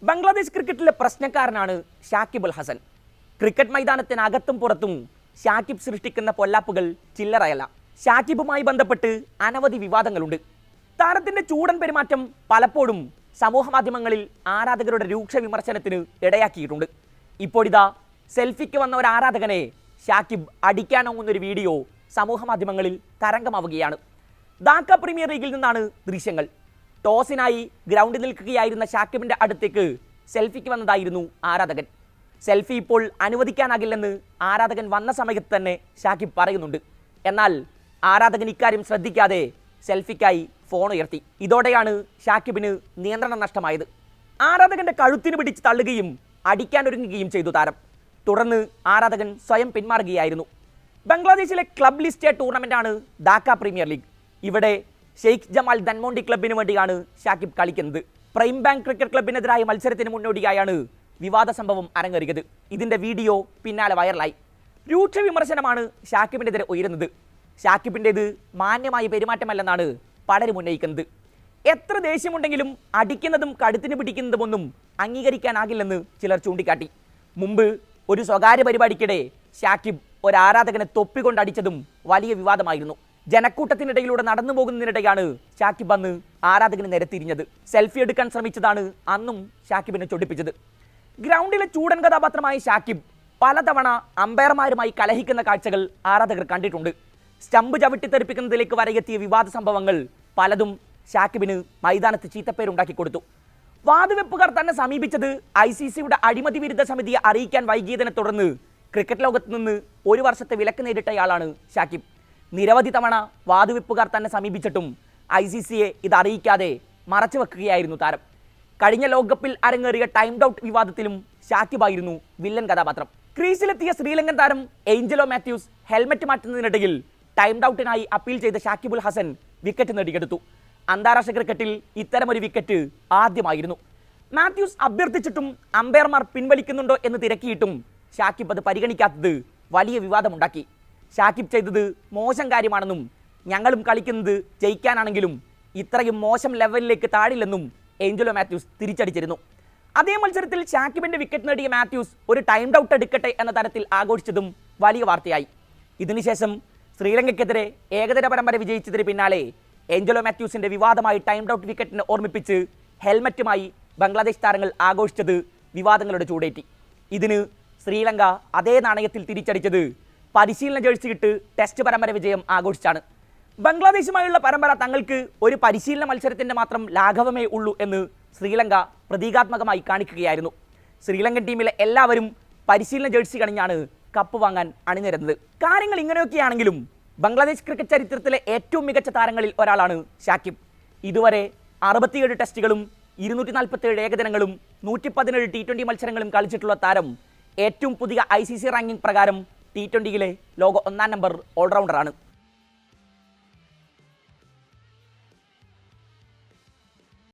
ബംഗ്ലാദേശ് ക്രിക്കറ്റിലെ പ്രശ്നക്കാരനാണ് ഷാക്കിബ് അൽ ഹസൻ. ക്രിക്കറ്റ് മൈതാനത്തിനകത്തും പുറത്തും ഷാക്കിബ് സൃഷ്ടിക്കുന്ന പൊല്ലാപ്പുകൾ ചില്ലറയല്ല. ഷാക്കിബുമായി ബന്ധപ്പെട്ട് അനവധി വിവാദങ്ങളുണ്ട്. താരത്തിന്റെ ചൂടൻ പെരുമാറ്റം പലപ്പോഴും സമൂഹ മാധ്യമങ്ങളിൽ ആരാധകരുടെ രൂക്ഷ വിമർശനത്തിന് ഇടയാക്കിയിട്ടുണ്ട്. ഇപ്പോഴിതാ സെൽഫിക്ക് വന്ന ഒരു ആരാധകനെ ഷാക്കിബ് അടിക്കാനൊങ്ങുന്നൊരു വീഡിയോ സമൂഹ മാധ്യമങ്ങളിൽ തരംഗമാവുകയാണ്. ധാക്ക പ്രീമിയർ ലീഗിൽ നിന്നാണ് ദൃശ്യങ്ങൾ. ടോസിനായി ഗ്രൗണ്ടിൽ നിൽക്കുകയായിരുന്ന ഷാക്കിബിന്റെ അടുത്തേക്ക് സെൽഫിക്ക് വന്നതായിരുന്നു ആരാധകൻ. സെൽഫി ഇപ്പോൾ അനുവദിക്കാനാകില്ലെന്ന് ആരാധകൻ വന്ന സമയത്ത് തന്നെ ഷാക്കിബ് പറയുന്നുണ്ട്. എന്നാൽ ആരാധകൻ ഇക്കാര്യം ശ്രദ്ധിക്കാതെ സെൽഫിക്കായി ഫോൺ ഉയർത്തി. ഇതോടെയാണ് ഷാക്കിബിന് നിയന്ത്രണം നഷ്ടമായത്. ആരാധകന്റെ കഴുത്തിന് പിടിച്ച് തള്ളുകയും അടിക്കാനൊരുങ്ങുകയും ചെയ്തു താരം. തുടർന്ന് ആരാധകൻ സ്വയം പിന്മാറുകയായിരുന്നു. ബംഗ്ലാദേശിലെ ക്ലബ് ലിസ്റ്റ് ടൂർണമെന്റാണ് ധാക്ക പ്രീമിയർ ലീഗ്. ഇവിടെ ഷെയ്ഖ് ജമാൽ ധൻമോണ്ടി ക്ലബിന് വേണ്ടിയാണ് ഷാക്കിബ് കളിക്കുന്നത്. പ്രൈം ബാങ്ക് ക്രിക്കറ്റ് ക്ലബിനെതിരായ മത്സരത്തിന് മുന്നോടിയായാണ് വിവാദ സംഭവം അരങ്ങേറിയത്. ഇതിന്റെ വീഡിയോ പിന്നാലെ വൈറലായി. രൂക്ഷ വിമർശനമാണ് ഷാക്കിബിനെതിരെ ഉയരുന്നത്. ഷാക്കിബിൻ്റേത് മാന്യമായ പെരുമാറ്റമല്ലെന്നാണ് പലരും ഉന്നയിക്കുന്നത്. എത്ര ദേഷ്യമുണ്ടെങ്കിലും അടിക്കുന്നതും കഴുത്തിന് പിടിക്കുന്നതുമൊന്നും അംഗീകരിക്കാനാകില്ലെന്ന് ചിലർ ചൂണ്ടിക്കാട്ടി. മുമ്പ് ഒരു സ്വകാര്യ പരിപാടിക്കിടെ ഷാക്കിബ് ഒരു ആരാധകനെ തൊപ്പിക്കൊണ്ട് അടിച്ചതും വലിയ വിവാദമായിരുന്നു. ജനക്കൂട്ടത്തിനിടയിലൂടെ നടന്നു പോകുന്നതിനിടെയാണ് ഷാക്കിബ് അന്ന് ആരാധകന് നേരെ തിരിഞ്ഞത്. സെൽഫി എടുക്കാൻ ശ്രമിച്ചതാണ് അന്നും ഷാക്കിബിനെ ചൊടിപ്പിച്ചത്. ഗ്രൗണ്ടിലെ ചൂടൻ കഥാപാത്രമായ ഷാക്കിബ് പലതവണ അമ്പയർമാരുമായി കലഹിക്കുന്ന കാഴ്ചകൾ ആരാധകർ കണ്ടിട്ടുണ്ട്. സ്റ്റമ്പ് ചവിട്ടിത്തെറിപ്പിക്കുന്നതിലേക്ക് വരെയെത്തിയ വിവാദ സംഭവങ്ങൾ പലതും ഷാക്കിബിന് മൈതാനത്ത് ചീത്തപ്പേരുണ്ടാക്കി കൊടുത്തു. വാതുവെപ്പുകാർ തന്നെ സമീപിച്ചത് ICCയുടെ അഴിമതി വിരുദ്ധ സമിതിയെ അറിയിക്കാൻ വൈകിയതിനെ തുടർന്ന് ക്രിക്കറ്റ് ലോകത്ത് നിന്ന് ഒരു വർഷത്തെ വിലക്ക് നേരിട്ടയാളാണ് ഷാക്കിബ്. നിരവധി തവണ വാതുവെപ്പുകാർ തന്നെ സമീപിച്ചിട്ടും ICCയെ ഇത് അറിയിക്കാതെ മറച്ചു വെക്കുകയായിരുന്നു താരം. കഴിഞ്ഞ ലോകകപ്പിൽ അരങ്ങേറിയ ടൈംഡ് ഔട്ട് വിവാദത്തിലും ഷാക്കിബായിരുന്നു വില്ലൻ കഥാപാത്രം. ക്രീസിലെത്തിയ ശ്രീലങ്കൻ താരം ഏഞ്ചലോ മാത്യൂസ് ഹെൽമറ്റ് മാറ്റുന്നതിനിടയിൽ ടൈംഡ് ഔട്ടിനായി അപ്പീൽ ചെയ്ത ഷാക്കിബ് അൽ ഹസൻ വിക്കറ്റ് നേടിയെടുത്തു. അന്താരാഷ്ട്ര ക്രിക്കറ്റിൽ ഇത്തരമൊരു വിക്കറ്റ് ആദ്യമായിരുന്നു. മാത്യൂസ് അഭ്യർത്ഥിച്ചിട്ടും അമ്പയർമാർ പിൻവലിക്കുന്നുണ്ടോ എന്ന് തിരക്കിയിട്ടും ഷാക്കിബ് അത് പരിഗണിക്കാത്തത് വലിയ വിവാദമുണ്ടാക്കി. ഷാക്കിബ് ചെയ്തത് മോശം കാര്യമാണെന്നും ഞങ്ങളും കളിക്കുന്നത് ജയിക്കാനാണെങ്കിലും ഇത്രയും മോശം ലെവലിലേക്ക് താഴില്ലെന്നും ഏഞ്ചലോ മാത്യൂസ് തിരിച്ചടിച്ചിരുന്നു. അതേ മത്സരത്തിൽ ഷാക്കിബിന്റെ വിക്കറ്റ് നേടിയ മാത്യൂസ് ഒരു ടൈംഡ് ഔട്ട് എടുക്കട്ടെ എന്ന തരത്തിൽ ആഘോഷിച്ചതും വലിയ വാർത്തയായി. ഇതിനുശേഷം ശ്രീലങ്കയ്ക്കെതിരെ ഏകദിന പരമ്പര വിജയിച്ചതിന് പിന്നാലെ ഏഞ്ചലോ മാത്യൂസിന്റെ വിവാദമായി ടൈംഡ് ഔട്ട് വിക്കറ്റിനെ ഓർമ്മിപ്പിച്ച് ഹെൽമറ്റുമായി ബംഗ്ലാദേശ് താരങ്ങൾ ആഘോഷിച്ചത് വിവാദങ്ങളുടെ ചൂടേറ്റി. ഇതിന് ശ്രീലങ്ക അതേ നാണയത്തിൽ തിരിച്ചടിച്ചത് പരിശീലന ജേഴ്സി ഇട്ട് ടെസ്റ്റ് പരമ്പര വിജയം ആഘോഷിച്ചാണ്. ബംഗ്ലാദേശുമായുള്ള പരമ്പര തങ്ങൾക്ക് ഒരു പരിശീലന മത്സരത്തിന്റെ മാത്രം ലാഘവമേ ഉള്ളൂ എന്ന് ശ്രീലങ്ക പ്രതീകാത്മകമായി കാണിക്കുകയായിരുന്നു. ശ്രീലങ്കൻ ടീമിലെ എല്ലാവരും പരിശീലന ജേഴ്സി കണിഞ്ഞാണ് കപ്പ് വാങ്ങാൻ അണിനിരന്നത്. കാര്യങ്ങൾ ഇങ്ങനെയൊക്കെയാണെങ്കിലും ബംഗ്ലാദേശ് ക്രിക്കറ്റ് ചരിത്രത്തിലെ ഏറ്റവും മികച്ച താരങ്ങളിൽ ഒരാളാണ് ഷാക്കിബ്. ഇതുവരെ 67 ടെസ്റ്റുകളും 247 ഏകദിനങ്ങളും 117 T20 മത്സരങ്ങളും കളിച്ചിട്ടുള്ള താരം ഏറ്റവും പുതിയ ICC റാങ്കിംഗ് പ്രകാരം T20യിലെ ലോക 1-ാം നമ്പർ ഓൾറൗണ്ടറാണ്.